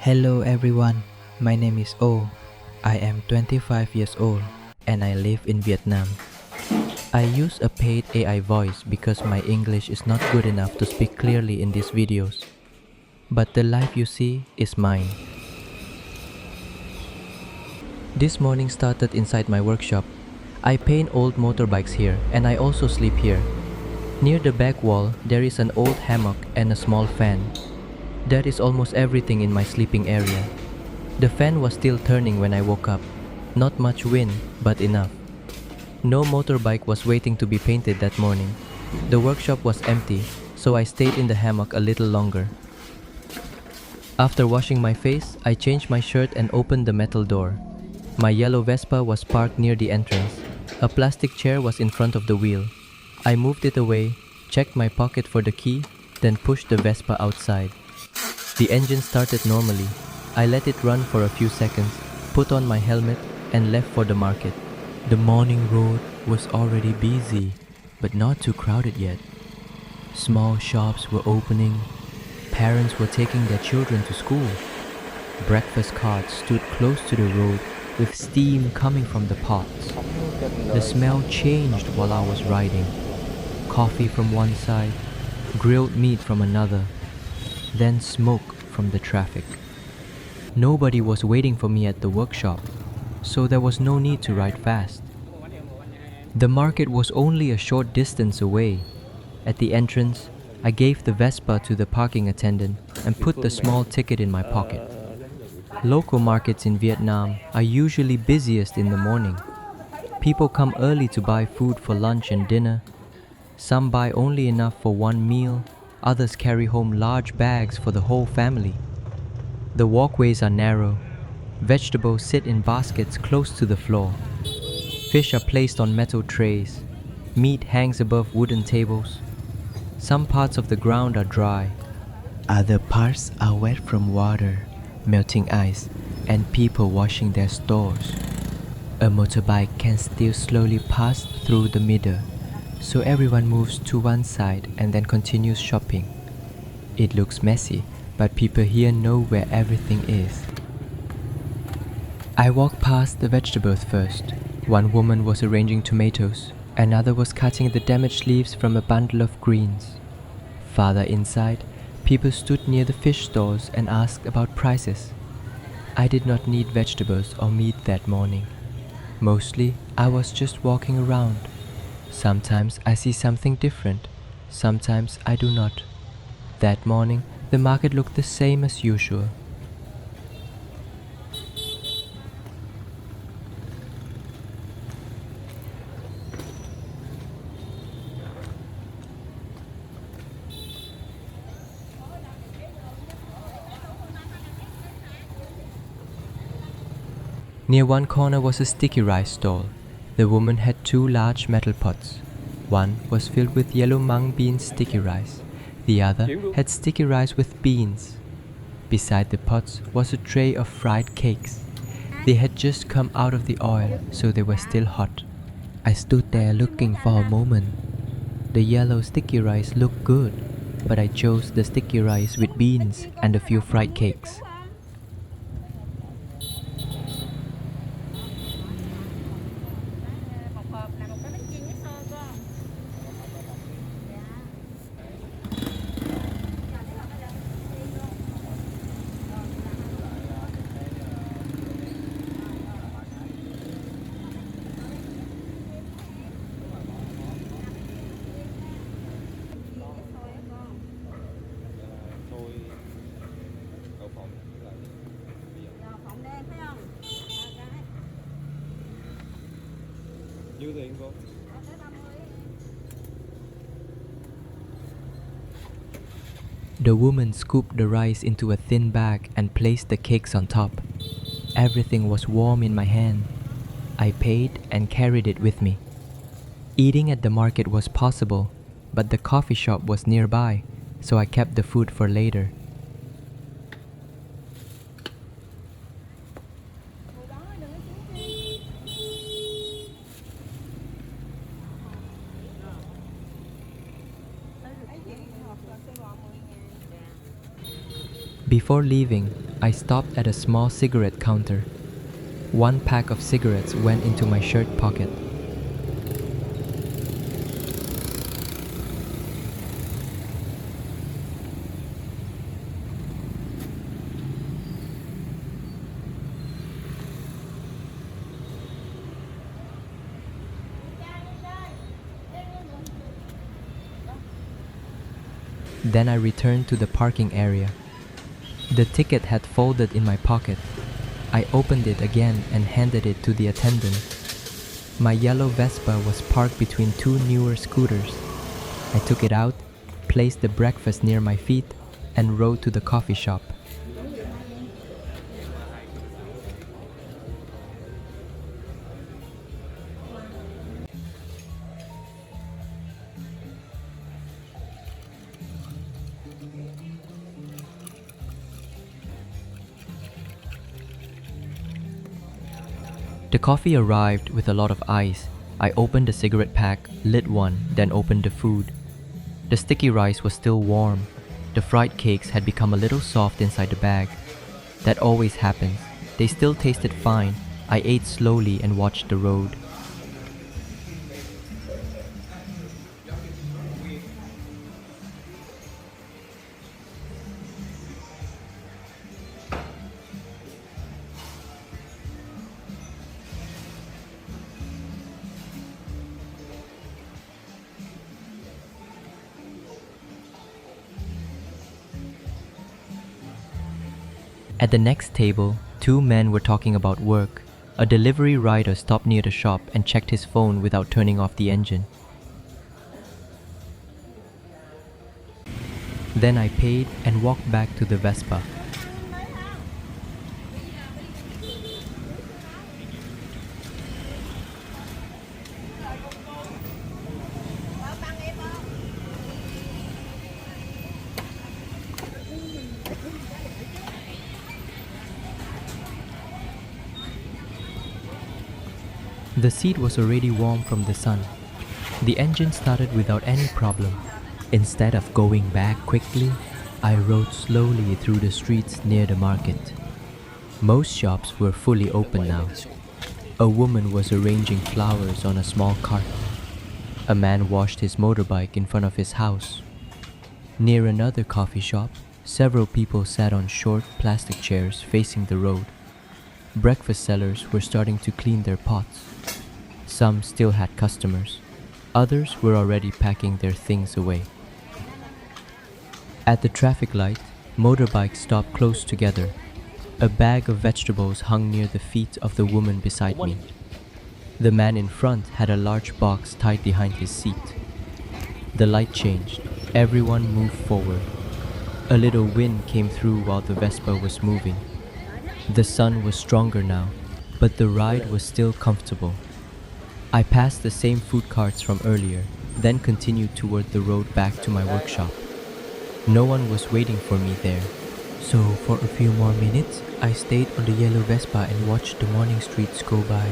Hello everyone, my name is O. I am 25 years old and I live in Vietnam. I use a paid AI voice because my English is not good enough to speak clearly in these videos. But the life you see is mine. This morning started inside my workshop. I paint old motorbikes here and I also sleep here. Near the back wall, there is an old hammock and a small fan. That is almost everything in my sleeping area. The fan was still turning when I woke up. Not much wind, but enough. No motorbike was waiting to be painted that morning. The workshop was empty, so I stayed in the hammock a little longer. After washing my face, I changed my shirt and opened the metal door. My yellow Vespa was parked near the entrance. A plastic chair was in front of the wheel. I moved it away, checked my pocket for the key, then pushed the Vespa outside. The engine started normally. I let it run for a few seconds, put on my helmet, and left for the market. The morning road was already busy, but not too crowded yet. Small shops were opening. Parents were taking their children to school. Breakfast carts stood close to the road with steam coming from the pots. The smell changed while I was riding. Coffee from one side, grilled meat from another, then smoke from the traffic. Nobody was waiting for me at the workshop, so there was no need to ride fast. The market was only a short distance away. At the entrance, I gave the Vespa to the parking attendant and put the small ticket in my pocket. Local markets in Vietnam are usually busiest in the morning. People come early to buy food for lunch and dinner. Some buy only enough for one meal. Others carry home large bags for the whole family. The walkways are narrow. Vegetables sit in baskets close to the floor. Fish are placed on metal trays. Meat hangs above wooden tables. Some parts of the ground are dry. Other parts are wet from water, melting ice, and people washing their stores. A motorbike can still slowly pass through the middle, so everyone moves to one side and then continues shopping. It looks messy, but people here know where everything is. I walked past the vegetables first. One woman was arranging tomatoes. Another was cutting the damaged leaves from a bundle of greens. Farther inside, people stood near the fish stalls and asked about prices. I did not need vegetables or meat that morning. Mostly, I was just walking around. Sometimes I see something different, sometimes I do not. That morning, the market looked the same as usual. Near one corner was a sticky rice stall. The woman had two large metal pots. One was filled with yellow mung bean sticky rice. The other had sticky rice with beans. Beside the pots was a tray of fried cakes. They had just come out of the oil, so they were still hot. I stood there looking for a moment. The yellow sticky rice looked good, but I chose the sticky rice with beans and a few fried cakes. The woman scooped the rice into a thin bag and placed the cakes on top. Everything was warm in my hand. I paid and carried it with me. Eating at the market was possible, but the coffee shop was nearby, so I kept the food for later. Before leaving, I stopped at a small cigarette counter. One pack of cigarettes went into my shirt pocket. Then I returned to the parking area. The ticket had folded in my pocket. I opened it again and handed it to the attendant. My yellow Vespa was parked between two newer scooters. I took it out, placed the breakfast near my feet, and rode to the coffee shop. The coffee arrived with a lot of ice. I opened the cigarette pack, lit one, then opened the food. The sticky rice was still warm. The fried cakes had become a little soft inside the bag. That always happens. They still tasted fine. I ate slowly and watched the road. At the next table, two men were talking about work. A delivery rider stopped near the shop and checked his phone without turning off the engine. Then I paid and walked back to the Vespa. The seat was already warm from the sun. The engine started without any problem. Instead of going back quickly, I rode slowly through the streets near the market. Most shops were fully open now. A woman was arranging flowers on a small cart. A man washed his motorbike in front of his house. Near another coffee shop, several people sat on short plastic chairs facing the road. Breakfast sellers were starting to clean their pots. Some still had customers. Others were already packing their things away. At the traffic light, motorbikes stopped close together. A bag of vegetables hung near the feet of the woman beside me. The man in front had a large box tied behind his seat. The light changed. Everyone moved forward. A little wind came through while the Vespa was moving. The sun was stronger now, but the ride was still comfortable. I passed the same food carts from earlier, then continued toward the road back to my workshop. No one was waiting for me there. So for a few more minutes, I stayed on the yellow Vespa and watched the morning streets go by.